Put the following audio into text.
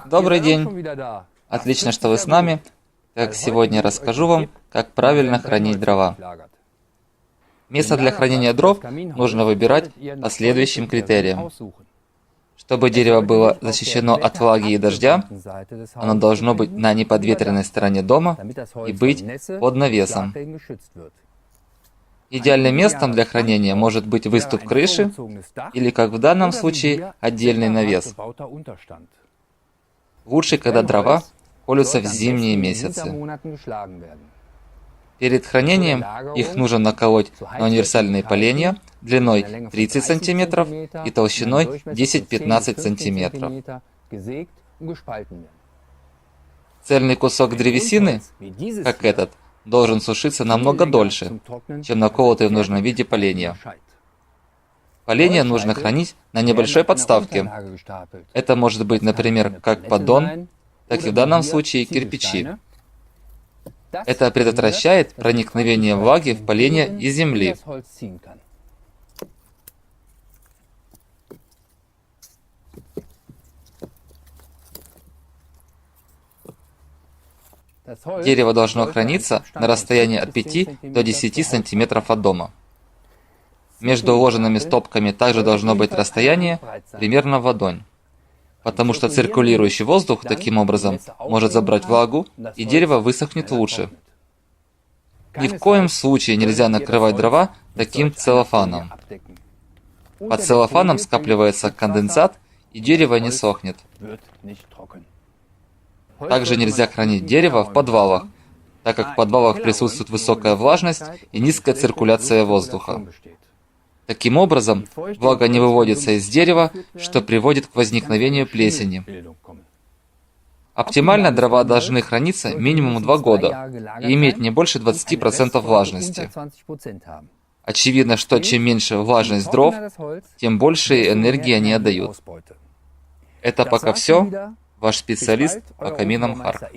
Добрый день! Отлично, что вы с нами. Так, сегодня расскажу вам, как правильно хранить дрова. Место для хранения дров нужно выбирать по следующим критериям. Чтобы дерево было защищено от влаги и дождя, оно должно быть на неподветренной стороне дома и быть под навесом. Идеальным местом для хранения может быть выступ крыши или, как в данном случае, отдельный навес. Лучше, когда дрова колются в зимние месяцы. Перед хранением их нужно наколоть на универсальные поленья длиной 30 см и толщиной 10-15 см. Цельный кусок древесины, как этот, должен сушиться намного дольше, чем наколотые в нужном виде поленья. Поленья нужно хранить на небольшой подставке. Это может быть, например, как поддон, так и в данном случае кирпичи. Это предотвращает проникновение влаги в поленья и земли. Дерево должно храниться на расстоянии от 5 до 10 см от дома. Между уложенными стопками также должно быть расстояние примерно в ладонь, потому что циркулирующий воздух таким образом может забрать влагу, и дерево высохнет лучше. Ни в коем случае нельзя накрывать дрова таким целлофаном. Под целлофаном скапливается конденсат, и дерево не сохнет. Также нельзя хранить дерево в подвалах, так как в подвалах присутствует высокая влажность и низкая циркуляция воздуха. Таким образом, влага не выводится из дерева, что приводит к возникновению плесени. Оптимально дрова должны храниться минимум 2 года и иметь не больше 20% влажности. Очевидно, что чем меньше влажность дров, тем больше энергии они отдают. Это пока все. Ваш специалист по каминам Харк.